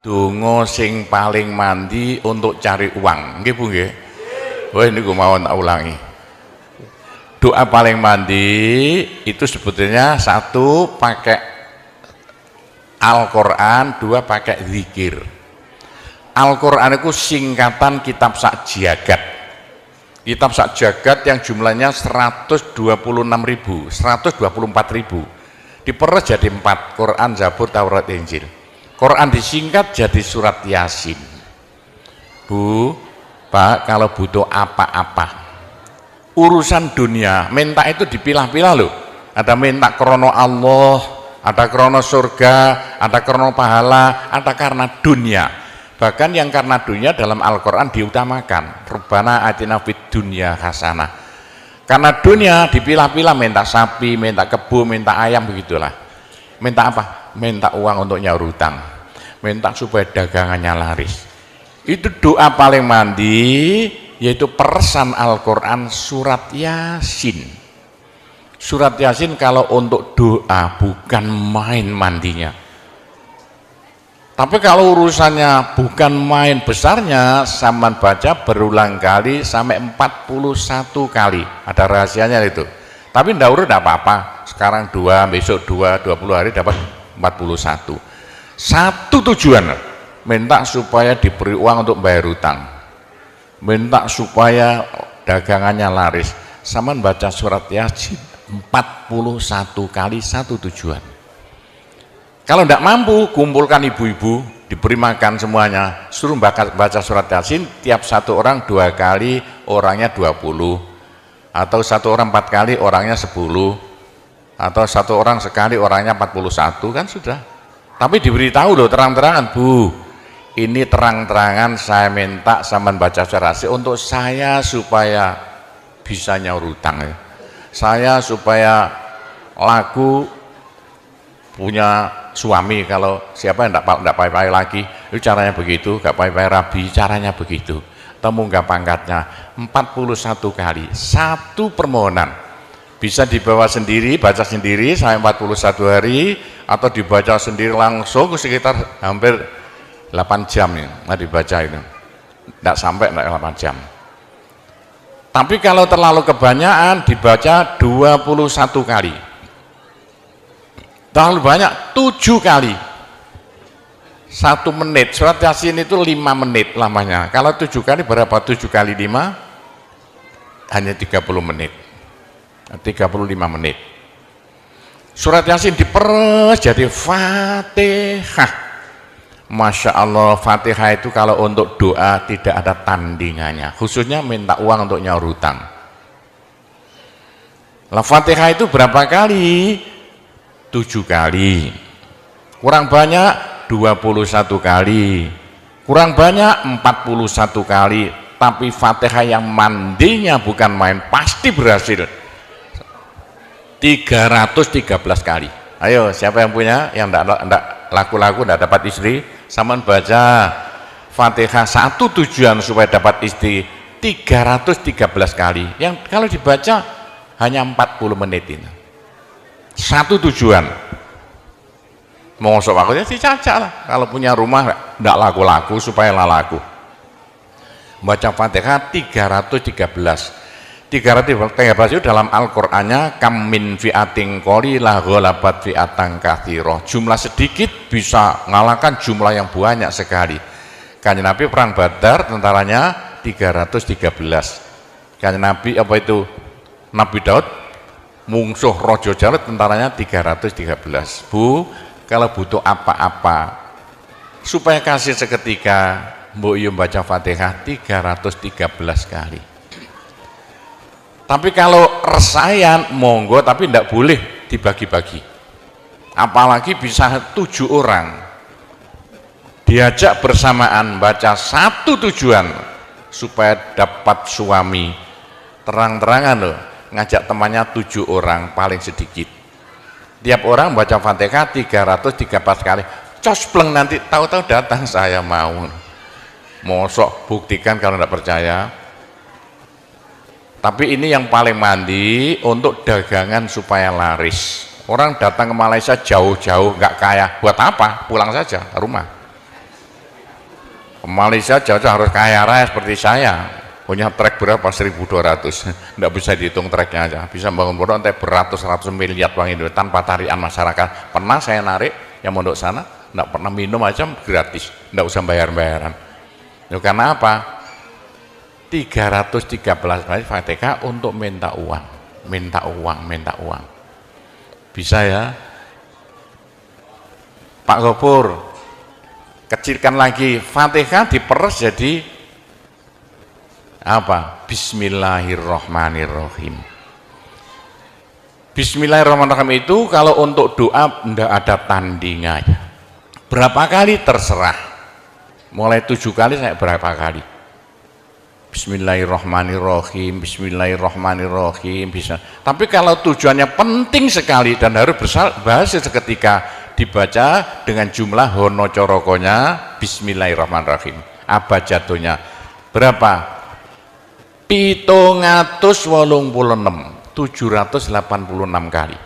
Donga sing paling mandi untuk cari uang. Nggih Bu nggih. Wah niku mawon tak ulangi. Doa paling mandi itu sebetulnya satu pakai Al-Qur'an, dua pakai zikir. Al-Qur'an itu singkatan kitab sak jagat. Kitab sak jagat yang jumlahnya 126.000, 124.000. Diperes jadi 4, Quran, Zabur, Taurat, Injil. Quran disingkat jadi surat Yasin. Bu, Pak, kalau butuh apa-apa urusan dunia, minta itu dipilah-pilah loh. Ada minta krono Allah, ada krono surga, ada krono pahala, ada karena dunia. Bahkan yang karena dunia dalam Al-Quran diutamakan. Rabbana atina fid dunya hasanah. Karena dunia dipilah-pilah, minta sapi, minta kebo, minta ayam, begitulah. Minta apa? Minta uang untuk nyaur hutang, minta supaya dagangannya laris. Itu doa paling mandi, yaitu peresan Al-Quran surat Yasin. Surat Yasin kalau untuk doa bukan main mandinya. Tapi kalau urusannya bukan main besarnya, sampean baca berulang kali sampai 41 kali. Ada rahasianya itu. Tapi ndak urut ndak apa-apa. Sekarang 2, besok 2, 20 hari dapat 41. Satu tujuan, minta supaya diberi uang untuk bayar hutang, minta supaya dagangannya laris. Sama baca surat Yasin 41 kali, satu tujuan. Kalau tidak mampu, kumpulkan ibu-ibu, diberi makan semuanya, suruh baca surat Yasin, tiap satu orang 2 kali, orangnya 20, atau satu orang 4 kali, orangnya 10, atau satu orang sekali, orangnya 41, kan sudah. Tapi diberitahu loh terang-terangan, Bu, ini terang-terangan saya minta sampean baca surat Yasin untuk saya supaya bisa nyaur hutang ya. Saya supaya laku punya suami, kalau siapa yang tidak payah-payah lagi, itu caranya begitu, gak payah-payah rabi, caranya begitu. Temu gak pangkatnya 41 kali, satu permohonan. Bisa dibawa sendiri, baca sendiri sampai 41 hari, atau dibaca sendiri langsung sekitar hampir 8 jam ya, dibaca itu. Tidak sampai 8 jam. Tapi kalau terlalu kebanyakan dibaca 21 kali. Terlalu banyak 7 kali. 1 menit, surat Yasin itu 5 menit lamanya. Kalau 7 kali berapa? 7 kali 5 hanya 30 menit. 35 menit. Surat Yasin diperes jadi Fatihah. Masya Allah, Fatihah itu kalau untuk doa tidak ada tandingannya, khususnya minta uang untuk nyaur hutang. Lah Fatihah itu berapa kali? 7 kali. Kurang banyak 21 kali. Kurang banyak 41 kali. Tapi Fatihah yang mandinya bukan main, pasti berhasil 313 kali. Ayo, siapa yang punya, yang enggak laku-laku, enggak dapat istri, sama baca Fatihah, satu tujuan supaya dapat istri 313 kali. Yang kalau dibaca hanya 40 menit ini. Satu tujuan. Mau sok aku ya dicacak lah. Kalau punya rumah enggak laku-laku supaya laku. Baca Fatihah 313 itu dalam Al-Qur'annya kam min fi'atin qalilah ghalabat fi'atan katsirah. Jumlah sedikit bisa mengalahkan jumlah yang banyak sekali. Kanjeng Nabi perang Badar tentaranya 313. Kanjeng Nabi apa itu? Nabi Daud mungsuh Raja Jalut tentaranya 313. Bu, kalau butuh apa-apa supaya kasih seketika, mbok yo baca Fatihah 313 kali. Tapi kalau resayan monggo, tapi tidak boleh dibagi-bagi. Apalagi bisa 7 orang diajak bersamaan baca satu tujuan supaya dapat suami. Terang-terangan loh, ngajak temannya 7 orang paling sedikit. Tiap orang baca Fatihah 313 kali. Cospleng nanti tahu-tahu datang saya mau. Mosok buktikan kalau tidak percaya. Tapi ini yang paling mandi untuk dagangan supaya laris. Orang datang ke Malaysia jauh-jauh nggak kaya, buat apa? Pulang saja ke rumah. Malaysia jauh harus kaya raya seperti saya, punya trek berapa 1.200, nggak bisa dihitung treknya aja, bisa bangun pondok nanti beratus-ratus miliar uang Indonesia tanpa tarian masyarakat. Pernah saya narik yang mondok sana, nggak pernah minum aja gratis, nggak usah bayar-bayaran. Ya, karena apa? 313 kali Fatihah untuk minta uang, minta uang. Bisa ya, Pak Gopur, kecilkan lagi Fatihah diperes jadi apa? Bismillahirrahmanirrahim. Bismillahirrahmanirrahim itu kalau untuk doa tidak ada tandingannya. Berapa kali terserah. Mulai 7 kali saya berapa kali. Bismillahirrahmanirrahim, Bismillahirrahmanirrahim bisa. Tapi kalau tujuannya penting sekali dan harus berhasil seketika, dibaca dengan jumlah hono corokonya Bismillahirrahmanirrahim. Abjadnya berapa? 786 kali.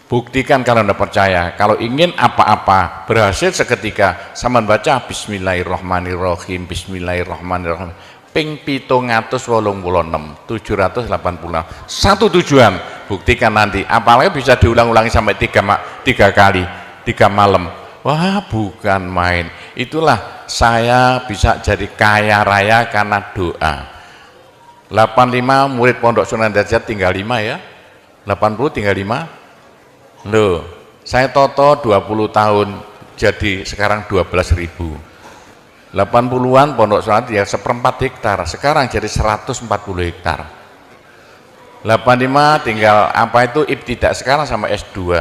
Buktikan kalau Anda percaya. Kalau ingin apa-apa berhasil seketika, sama baca Bismillahirrahmanirrahim, Bismillahirrahmanirrahim. Ping 786 satu tujuan. Buktikan nanti, apalagi bisa diulang-ulangi sampai 3 kali 3 malam. Wah, bukan main. Itulah saya bisa jadi kaya raya karena doa. 85 murid Pondok Sunan Derajat tinggal 5 ya, 80 tinggal 5. Loh, saya toto 20 tahun jadi sekarang 12.000. 80-an Pondok Sunan ya 1/4 hektar, sekarang jadi 140 hektar. 85 tinggal apa itu ibtidak, sekarang sama S2.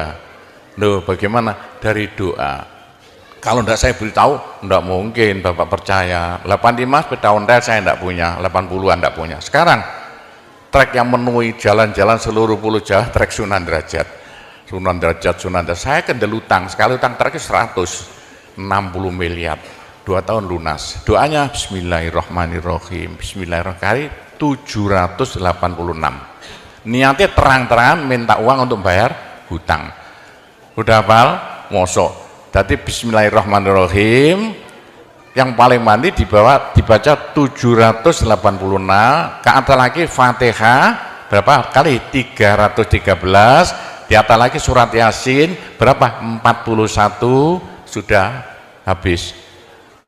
Loh, bagaimana? Dari doa. Kalau enggak saya beritahu, enggak mungkin Bapak percaya. 85 sepeda ontel saya enggak punya, 80-an enggak punya. Sekarang trek yang memenuhi jalan-jalan seluruh Pulau Jawa, trek Sunan Derajat. Saya kendel utang, sekali utang trek 160 miliar. 2 tahun lunas. Doanya Bismillahirrahmanirrahim, Bismillahirrahmanirrahim 786. Niatnya terang-terangan minta uang untuk bayar hutang. Udah hafal? Mosok. Jadi Bismillahirrahmanirrahim yang paling mandi dibaca 786, ke atas lagi Fatihah berapa kali? 313, di atas lagi surat Yasin berapa? 41, sudah habis.